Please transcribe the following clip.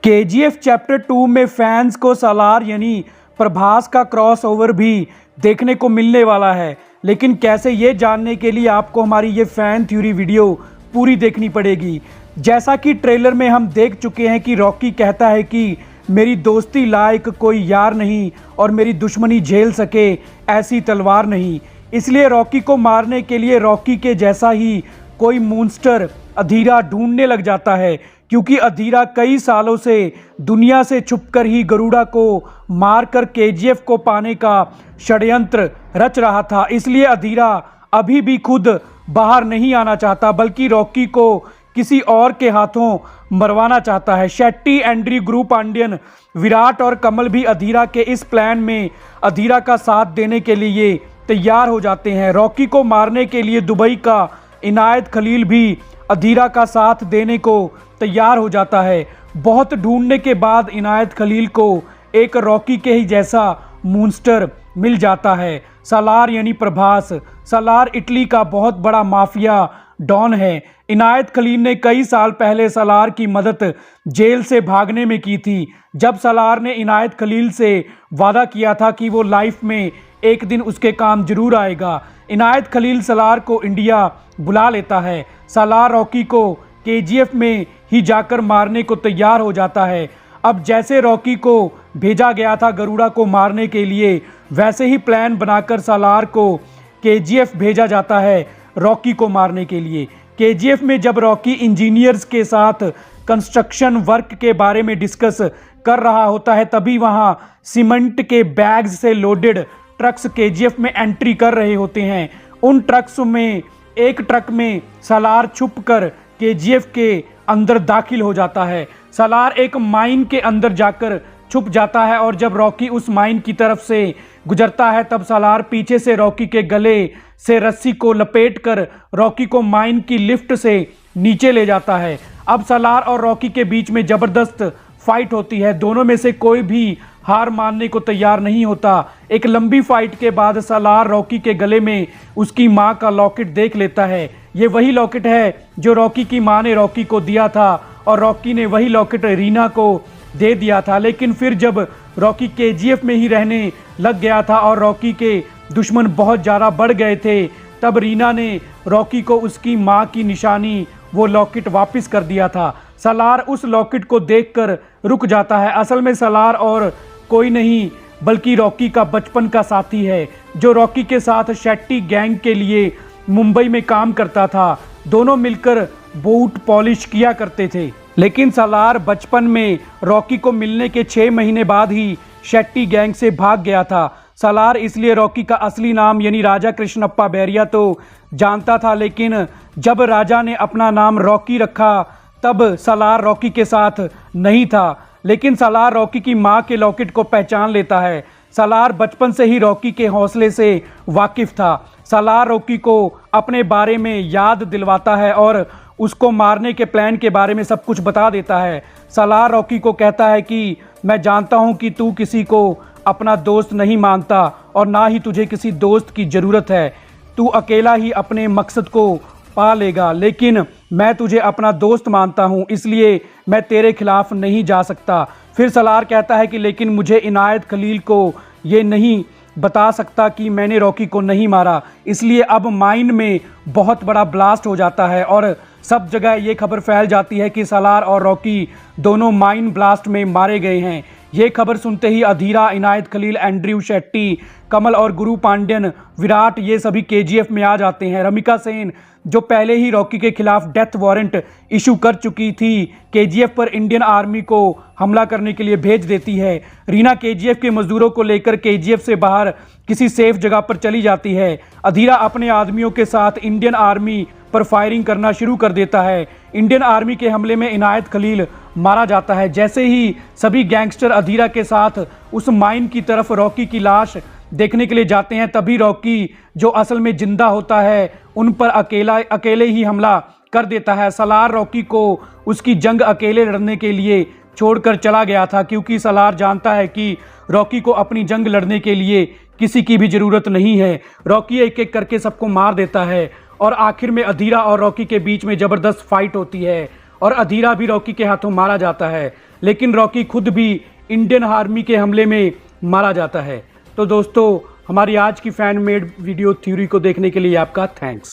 KGF chapter 2 में fans को सालार यानी प्रभास का क्रॉसओवर भी देखने को मिलने वाला है। लेकिन कैसे, ये जानने के लिए आपको हमारी ये फैन थ्योरी वीडियो पूरी देखनी पड़ेगी। जैसा कि ट्रेलर में हम देख चुके हैं कि रॉकी कहता है कि मेरी दोस्ती लायक कोई यार नहीं और मेरी दुश्मनी झेल सके ऐसी तलवार नहीं। इसलिए रॉकी को मारने के लिए रॉकी के जैसा ही कोई मॉन्स्टर अधीरा ढूंढने लग जाता है, क्योंकि अधीरा कई सालों से दुनिया से छुपकर ही गरुड़ा को मारकर केजीएफ को पाने का षड्यंत्र रच रहा था। इसलिए अधीरा अभी भी खुद बाहर नहीं आना चाहता, बल्कि रॉकी को किसी और के हाथों मरवाना चाहता है। शेट्टी, एंड्रयू, गुरु पांड्यन, विराट और कमल भी अधीरा के इस प्लान में अधीरा का साथ देने के लिए तैयार हो जाते हैं। रॉकी को मारने के लिए दुबई का इनायत खलील भी अधीरा का साथ देने को तैयार हो जाता है। बहुत ढूंढने के बाद इनायत खलील को एक रॉकी के ही जैसा मॉन्स्टर मिल जाता है, सालार यानी प्रभास। सालार इटली का बहुत बड़ा माफिया डॉन है। इनायत खलील ने कई साल पहले सालार की मदद जेल से भागने में की थी, जब सालार ने इनायत खलील से वादा किया था कि वो लाइफ में एक दिन उसके काम जरूर आएगा। इनायत खलील सालार को इंडिया बुला लेता है। सालार रॉकी को केजीएफ में ही जाकर मारने को तैयार हो जाता है। अब जैसे रॉकी को भेजा गया था गरुड़ा को मारने के लिए, वैसे ही प्लान बनाकर सालार को केजीएफ भेजा जाता है रॉकी को मारने के लिए। केजीएफ में जब रॉकी इंजीनियर्स के साथ कंस्ट्रक्शन वर्क के बारे में डिस्कस कर रहा होता है, तभी वहां सीमेंट के बैग्स से लोडेड ट्रक्स केजीएफ में एंट्री कर रहे होते हैं। उन ट्रक्स में एक ट्रक में सालार छुपकर केजीएफ के अंदर दाखिल हो जाता है। सालार एक माइन के अंदर जाकर छुप जाता है और जब रॉकी उस माइन की तरफ से गुजरता है, तब सालार पीछे से रॉकी के गले से रस्सी को लपेटकर रॉकी को माइन की लिफ्ट से नीचे ले जाता है। अब सालार और रॉकी के बीच में जबरदस्त फाइट होती है। दोनों में से कोई भी हार मानने को तैयार नहीं होता। एक लंबी फाइट के बाद सालार रॉकी के गले में उसकी मां का लॉकेट देख लेता है। ये वही लॉकेट है जो रॉकी की मां ने रॉकी को दिया था और रॉकी ने वही लॉकेट रीना को दे दिया था। लेकिन फिर जब रॉकी केजीएफ में ही रहने लग गया था और रॉकी के दुश्मन बहुत ज़्यादा बढ़ गए थे, तब रीना ने रॉकी को उसकी मां की निशानी वो लॉकेट वापस कर दिया था। सालार उस लॉकेट को देखकर रुक जाता है। असल में सालार और कोई नहीं बल्कि रॉकी का बचपन का साथी है, जो रॉकी के साथ शेट्टी गैंग के लिए मुंबई में काम करता था। दोनों मिलकर बूट पॉलिश किया करते थे। लेकिन सालार बचपन में रॉकी को मिलने के 6 महीने बाद ही शेट्टी गैंग से भाग गया था। सालार इसलिए रॉकी का असली नाम यानी राजा कृष्णप्पा बैरिया तो जानता था, लेकिन जब राजा ने अपना नाम रॉकी रखा तब सालार रॉकी के साथ नहीं था। लेकिन सालार रॉकी की मां के लॉकेट को पहचान लेता है। सालार बचपन से ही रॉकी के हौसले से वाकिफ था। सालार रॉकी को अपने बारे में याद दिलवाता है और उसको मारने के प्लान के बारे में सब कुछ बता देता है। सालार रॉकी को कहता है कि मैं जानता हूं कि तू किसी को अपना दोस्त नहीं मानता और ना ही तुझे किसी दोस्त की ज़रूरत है। तू अकेला ही अपने मकसद को पा लेगा, लेकिन मैं तुझे अपना दोस्त मानता हूं, इसलिए मैं तेरे खिलाफ नहीं जा सकता। फिर सालार कहता है कि लेकिन मुझे इनायत खलील को ये नहीं बता सकता कि मैंने रॉकी को नहीं मारा। इसलिए अब माइन में बहुत बड़ा ब्लास्ट हो जाता है और सब जगह ये खबर फैल जाती है कि सालार और रॉकी दोनों माइन ब्लास्ट में मारे गए हैं। ये खबर सुनते ही अधीरा, इनायत खलील, एंड्रयू, शेट्टी, कमल और गुरु पांड्यन, विराट ये सभी केजीएफ में आ जाते हैं। रमिका सेन जो पहले ही रॉकी के खिलाफ डेथ वारंट इशू कर चुकी थी, केजीएफ पर इंडियन आर्मी को हमला करने के लिए भेज देती है। रीना केजीएफ के मजदूरों को लेकर केजीएफ से बाहर किसी सेफ जगह पर चली जाती है। अधीरा अपने आदमियों के साथ इंडियन आर्मी पर फायरिंग करना शुरू कर देता है। इंडियन आर्मी के हमले में इनायत खलील मारा जाता है। जैसे ही सभी गैंगस्टर अधीरा के साथ उस माइन की तरफ रॉकी की लाश देखने के लिए जाते हैं, तभी रॉकी जो असल में जिंदा होता है उन पर अकेले ही हमला कर देता है। सालार रॉकी को उसकी जंग अकेले लड़ने के लिए छोड़कर चला गया था, क्योंकि सालार जानता है कि रॉकी को अपनी जंग लड़ने के लिए किसी की भी ज़रूरत नहीं है। रॉकी एक एक करके सबको मार देता है और आखिर में अधीरा और रॉकी के बीच में ज़बरदस्त फाइट होती है और अधीरा भी रॉकी के हाथों मारा जाता है। लेकिन रॉकी खुद भी इंडियन आर्मी के हमले में मारा जाता है। तो दोस्तों, हमारी आज की फैन मेड वीडियो थ्योरी को देखने के लिए आपका थैंक्स।